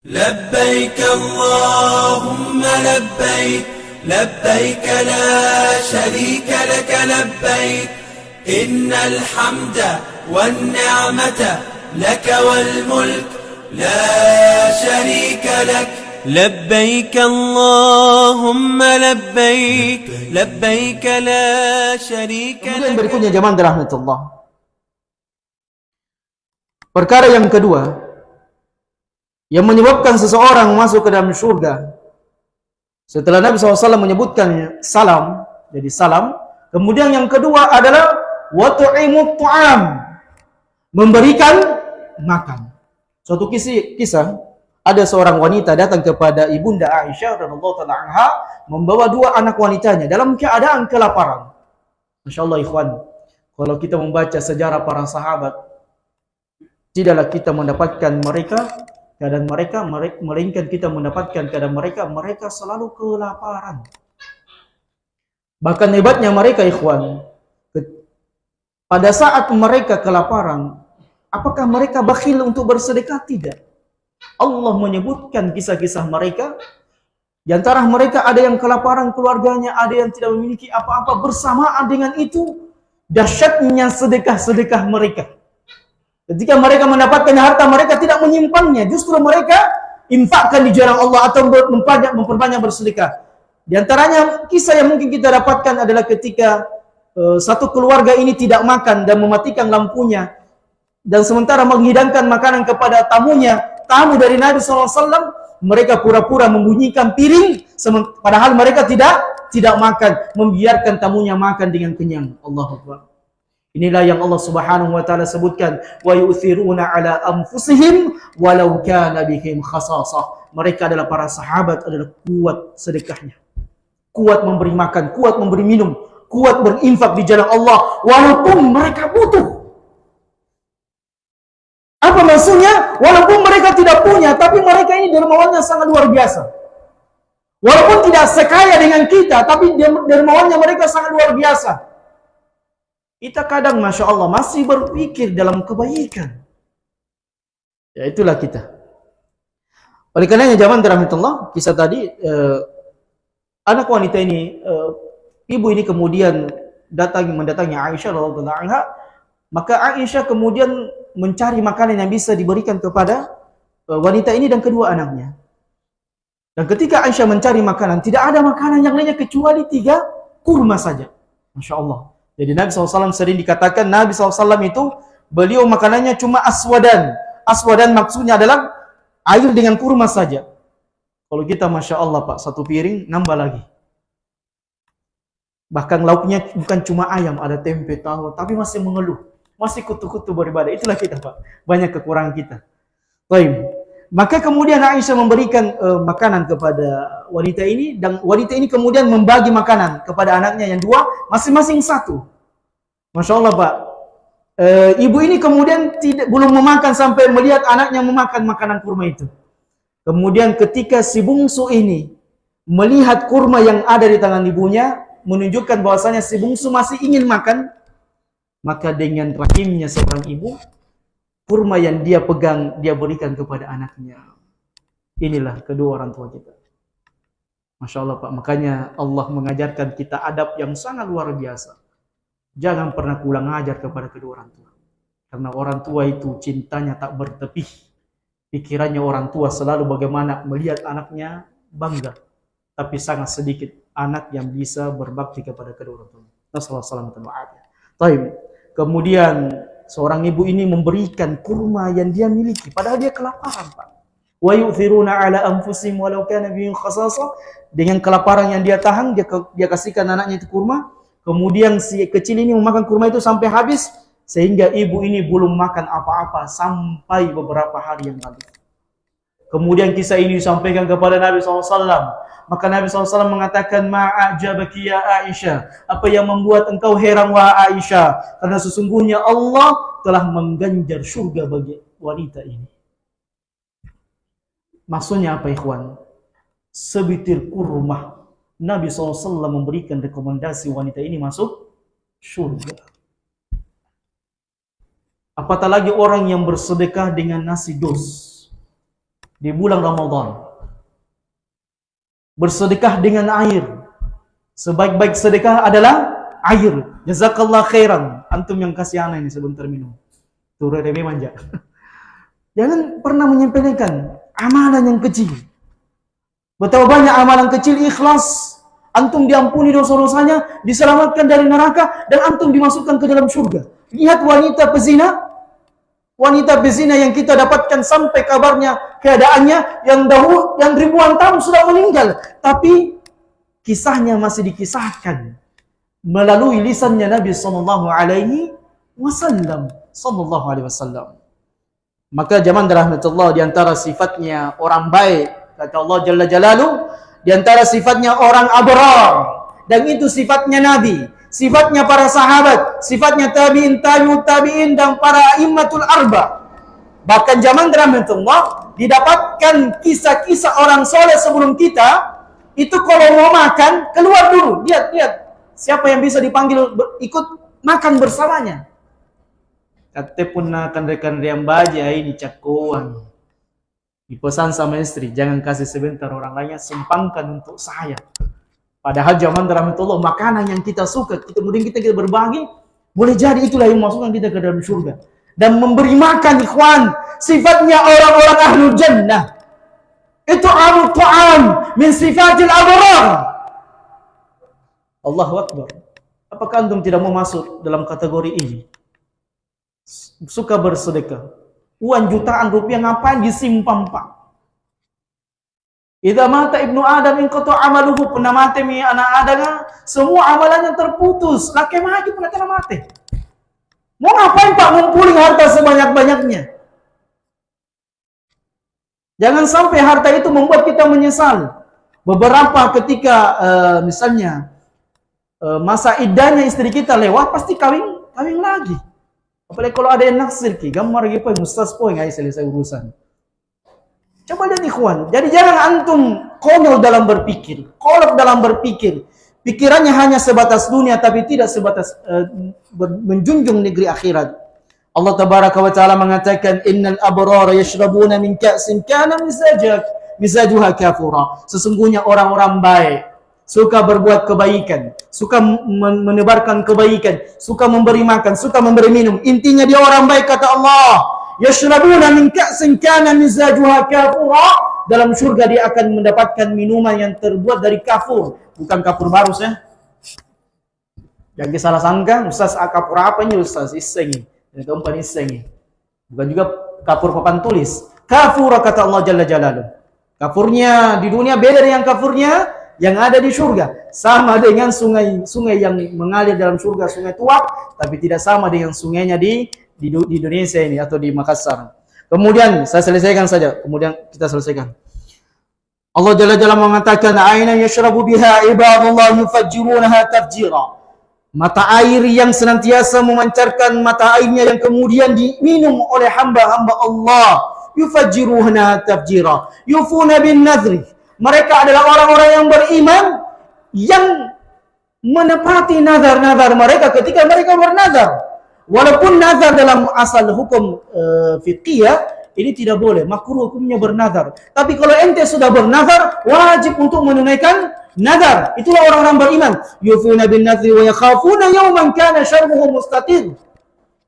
لبيك اللهم لبيك لبيك لا شريك لك لبيك إن الحمد والنعمة لك والملك لا شريك لك لبيك اللهم لبيك لبيك لا شريك لك. Kemudian berikutnya jamaah dirahmatullah. Perkara yang kedua yang menyebabkan seseorang masuk ke dalam surga setelah Nabi SAW menyebutkan salam, jadi salam. Kemudian yang kedua adalah watu'imut ta'am, memberikan makan. Suatu kisah ada seorang wanita datang kepada ibunda Aisyah radhiyallahu taala anha membawa dua anak wanitanya dalam keadaan kelaparan. Masya Allah ikhwan, kalau kita membaca sejarah para sahabat, tidaklah kita mendapatkan keadaan mereka, melainkan kita mendapatkan keadaan mereka selalu kelaparan. Bahkan hebatnya mereka ikhwan, pada saat mereka kelaparan, apakah mereka bakhil untuk bersedekah? Tidak. Allah menyebutkan kisah-kisah mereka. Di antara mereka ada yang kelaparan keluarganya, ada yang tidak memiliki apa-apa. Bersamaan dengan itu, dahsyatnya sedekah-sedekah mereka. Ketika mereka mendapatkan harta, mereka tidak menyimpannya. Justru mereka infakkan di jalan Allah atau memperbanyak bersedekah. Di antaranya kisah yang mungkin kita dapatkan adalah ketika satu keluarga ini tidak makan dan mematikan lampunya. Dan sementara menghidangkan makanan kepada tamunya, tamu dari Nabi SAW, mereka pura-pura membunyikan piring, padahal mereka tidak makan, membiarkan tamunya makan dengan kenyang. Allahu Akbar. Inilah yang Allah Subhanahu wa taala sebutkan, wa yu'thiruna ala anfusihim walau kana bihim khasasah. Mereka adalah para sahabat, adalah kuat sedekahnya. Kuat memberi makan, kuat memberi minum, kuat berinfak di jalan Allah walaupun mereka butuh. Apa maksudnya? Walaupun mereka tidak punya, tapi mereka ini dermawannya sangat luar biasa. Walaupun tidak sekaya dengan kita, tapi dermawannya mereka sangat luar biasa. Kita kadang Masya Allah masih berpikir dalam kebaikan. Ya itulah kita. Oleh karenanya jamaah dirahmatullah, kisah tadi anak wanita ini, ibu ini kemudian mendatangi Aisyah radhiyallahu anha, maka Aisyah kemudian mencari makanan yang bisa diberikan kepada wanita ini dan kedua anaknya. Dan ketika Aisyah mencari makanan, tidak ada makanan yang lainnya kecuali 3 kurma saja. Masya Allah. Jadi Nabi SAW sering dikatakan, Nabi SAW itu beliau makanannya cuma aswadan. Aswadan maksudnya adalah air dengan kurma saja. Kalau kita Masya Allah Pak, 1 piring nambah lagi. Bahkan lauknya bukan cuma ayam, ada tempe, tahu, tapi masih mengeluh. Masih kutu-kutu beribadah. Itulah kita Pak, banyak kekurangan kita. Baik. Maka kemudian Aisyah memberikan makanan kepada wanita ini, dan wanita ini kemudian membagi makanan kepada anaknya yang 2, masing-masing 1. Masya Allah Pak. Ibu ini kemudian belum memakan sampai melihat anaknya memakan makanan kurma itu. Kemudian ketika si bungsu ini melihat kurma yang ada di tangan ibunya, menunjukkan bahwasanya si bungsu masih ingin makan, maka dengan rahimnya seorang ibu, kurma yang dia pegang, dia berikan kepada anaknya. Inilah kedua orang tua kita. Masya Allah Pak. Makanya Allah mengajarkan kita adab yang sangat luar biasa. Jangan pernah kurang ajar kepada kedua orang tua. Karena orang tua itu cintanya tak bertepih. Pikirannya orang tua selalu bagaimana melihat anaknya bangga. Tapi sangat sedikit anak yang bisa berbakti kepada kedua orang tua. Nasallallahu alaihi. Kemudian seorang ibu ini memberikan kurma yang dia miliki, padahal dia kelaparan Pak. Wa yu'thiruna ala anfusihim walau kana bihim khasasah. Dengan kelaparan yang dia tahan, dia kasihkan anaknya itu kurma. Kemudian si kecil ini memakan kurma itu sampai habis, sehingga ibu ini belum makan apa-apa sampai beberapa hari yang lalu. Kemudian kisah ini disampaikan kepada Nabi SAW. Maka Nabi SAW mengatakan, ma'ajabaki ya Aisyah, apa yang membuat engkau heran wahai Aisyah? Karena sesungguhnya Allah telah mengganjar surga bagi wanita ini. Maksudnya apa ikhwan? Sebitir kurma, Nabi SAW memberikan rekomendasi wanita ini masuk surga. Apatah lagi orang yang bersedekah dengan nasi dos. di bulan Ramadan. Bersedekah dengan air. Sebaik-baik sedekah adalah air. Jazakallah khairan. Antum yang kasih anak ini sebentar minum. Turun lebih manja. Jangan pernah menyepelekan amalan yang kecil. Betapa banyak amalan kecil ikhlas. Antum diampuni dosa-dosanya, diselamatkan dari neraka, dan antum dimasukkan ke dalam surga. Lihat wanita pezina. Wanita bezina yang kita dapatkan sampai kabarnya, keadaannya yang ribuan tahun sudah meninggal, tapi kisahnya masih dikisahkan melalui lisannya Nabi sallallahu alaihi wasallam. Maka jamaah rahmatullah, di antara sifatnya orang baik, kata Allah Jalla Jalaluhu, di antara sifatnya orang abrar, dan itu sifatnya Nabi, sifatnya para sahabat, sifatnya tabi'in, tabi'ut tabi'in, dan para immatul arba. Bahkan zaman rahmatullah didapatkan kisah-kisah orang soleh sebelum kita, itu kalau mau makan, keluar dulu, lihat siapa yang bisa dipanggil ikut makan bersamanya. Kata pun akan rekan yang baja ini cakuan. Dipesan sama istri, jangan kasih sebentar, orang lainnya sempangkan untuk saya. Padahal zaman rahmatullah, makanan yang kita suka, kemudian kita berbagi, boleh jadi itulah yang masukkan kita ke dalam surga. Dan memberi makan, ikhwan, sifatnya orang-orang ahlul jannah. Itu amu ta'am min sifatil abrar. Allahu Akbar. Apakah antum tidak mau masuk dalam kategori ini? Suka bersedekah. Uang jutaan rupiah ngapain disimpan, Pak? Idza mata ibnu Adam inqata amaluhu, pernah mati mi anak Adam, semua amalannya terputus. Laki mati pun kena mati. Mau ngapain Pak ngumpulin harta sebanyak-banyaknya? Jangan sampai harta itu membuat kita menyesal. Beberapa ketika misalnya masa iddahnya istri kita lewat, pasti kawin lagi. Apalagi kalau ada yang naksir ki, gambar gitu mustas poin nggak selesai urusan. Coba lihat ikhwan. Jadi jangan antum konyol dalam berpikir, kolot dalam berpikir. Pikirannya hanya sebatas dunia, tapi tidak sebatas menjunjung negeri akhirat. Allah Tabaraka wa Ta'ala mengatakan, Innal abrara yashrabuna min ka'sin kana mizajuha kafura. Sesungguhnya orang-orang baik suka berbuat kebaikan, suka menebarkan kebaikan, suka memberi makan, suka memberi minum. Intinya dia orang baik, kata Allah. Yashrabuna min ka'sin kana mizajuha kafura. Dalam surga dia akan mendapatkan minuman yang terbuat dari kafur. Bukan kafur barus ya. Jangan salah sangka, Ustaz kafur apa ini Ustaz? Isengi. Dan keempat isengi. Bukan juga kafur papan tulis. Kafur kata Allah Jalla Jalaluhu. Kafurnya di dunia beda dengan kafurnya yang ada di surga. Sama dengan sungai yang mengalir dalam surga, sungai Tuak, tapi tidak sama dengan sungainya di Indonesia ini atau di Makassar. Kemudian saya selesaikan saja. Kemudian kita selesaikan. Allah Jalla Jalaluhu mengatakan, "Aina yashrabu biha ibadullah yufajjirunaha tafjira." Mata air yang senantiasa memancarkan mata airnya yang kemudian diminum oleh hamba-hamba Allah. Yufajjirunaha tafjira. Yufuna bin nadhri. Mereka adalah orang-orang yang beriman yang menepati nazar-nazar mereka ketika mereka bernazar. Walaupun nazar dalam asal hukum fiqhiyah ini tidak boleh, makruh hukumnya bernazar. Tapi kalau ente sudah bernazar, wajib untuk menunaikan nazar. Itulah orang-orang beriman. Yufuna bin nadhri wa yakhafuna yawman kana syarruhu mustatir.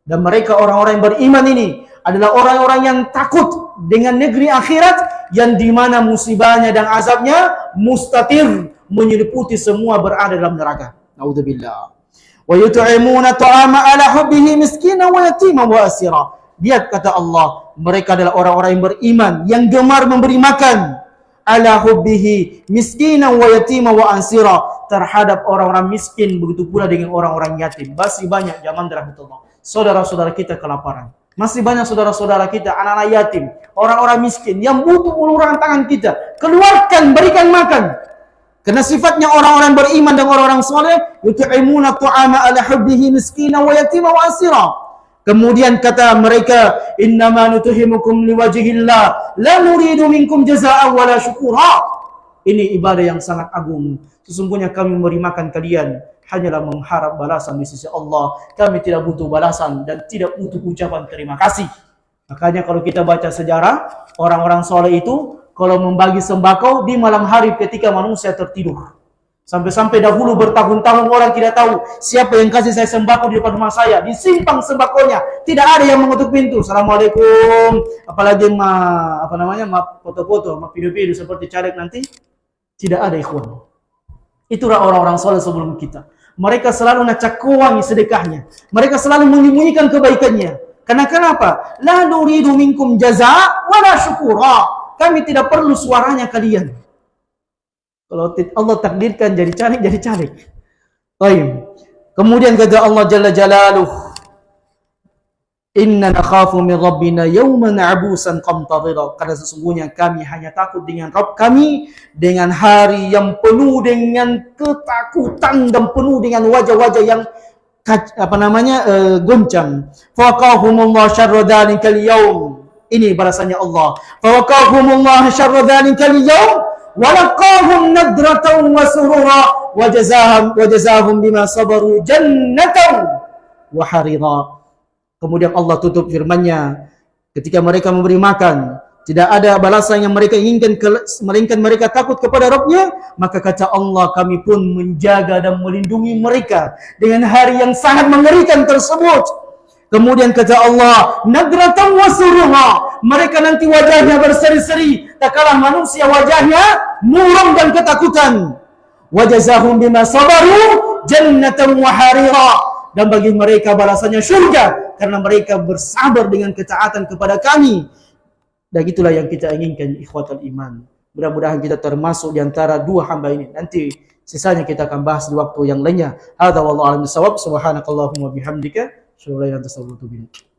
Dan mereka orang-orang yang beriman ini adalah orang-orang yang takut dengan negeri akhirat yang di mana musibahnya dan azabnya mustatir, menyeliputi semua berada dalam neraka. Naudzubillah. Wa yut'imuna ta'ama ala hubbihi miskina wa yatima wa asira. Lihat kata Allah, mereka adalah orang-orang yang beriman yang gemar memberi makan ala hubbihi miskina wa yatima wa asira, terhadap orang-orang miskin, begitu pula dengan orang-orang yatim. Masih banyak zaman rahmatullah saudara-saudara kita kelaparan. Masih banyak saudara-saudara kita anak-anak yatim, orang-orang miskin yang butuh uluran tangan kita. Keluarkan, berikan makan. Karena sifatnya orang-orang beriman dan orang-orang soleh, yut'imuna ta'ama ala hubbihi miskina wa yatima wa asira. Kemudian kata mereka, innama nutuhimukum liwajhillah la nuridu minkum jazaa'an wala syukura. Ini ibadah yang sangat agung. Sesungguhnya kami memberi makan kalian hanyalah mengharap balasan di sisi Allah. Kami tidak butuh balasan dan tidak butuh ucapan terima kasih. Makanya kalau kita baca sejarah, orang-orang soleh itu kalau membagi sembako di malam hari ketika manusia tertidur. Sampai-sampai dahulu bertahun-tahun orang tidak tahu siapa yang kasih saya sembako di depan rumah saya. Disimpang sembakonya. Tidak ada yang mengetuk pintu. Assalamualaikum. Apalagi foto-foto, video-video seperti caleg nanti. Tidak ada ikhwan. Itulah orang-orang soleh sebelum kita. Mereka selalu nacakwangi sedekahnya. Mereka selalu menyembunyikan kebaikannya. Karena kenapa? La nuridu minkum jaza' wala syukura. Kami tidak perlu suaranya kalian. Kalau Allah takdirkan jadi caleg. Baik. Kemudian kata Allah Jalla Jalaluh, Inna nakhafu min rabbina yawman abusan qamtarira. Karena sesungguhnya kami hanya takut dengan Rabb kami dengan hari yang penuh dengan ketakutan dan penuh dengan wajah-wajah yang goncang. Faqahumullah syarra dzalikal yaum. Ini balasannya Allah. Faqahumullah syarra dzalikal yaum wa laqahum nadratan wa surura wa jazahum bima sabaru jannatan wa harira. Kemudian Allah tutup firman-Nya ketika mereka memberi makan, tidak ada balasan yang mereka inginkan melainkan mereka takut kepada Rabb-Nya, maka kata Allah kami pun menjaga dan melindungi mereka dengan hari yang sangat mengerikan tersebut. Kemudian kata Allah, nadratan wa surura, mereka nanti wajahnya berseri-seri, tak kalah manusia wajahnya muram dan ketakutan. Wa jazahum bima sabaru jannatan wa harira, dan bagi mereka balasannya surga karena mereka bersabar dengan ketaatan kepada kami. Dan itulah yang kita inginkan ikhwatul iman. Mudah-mudahan kita termasuk di antara dua hamba ini. Nanti sisanya kita akan bahas di waktu yang lainnya. Hadza wallahu a'lam bissawab. Subhanakallahumma bihamdika asyhadu an la ilaha illa anta astaghfiruka wa atubu ilaik.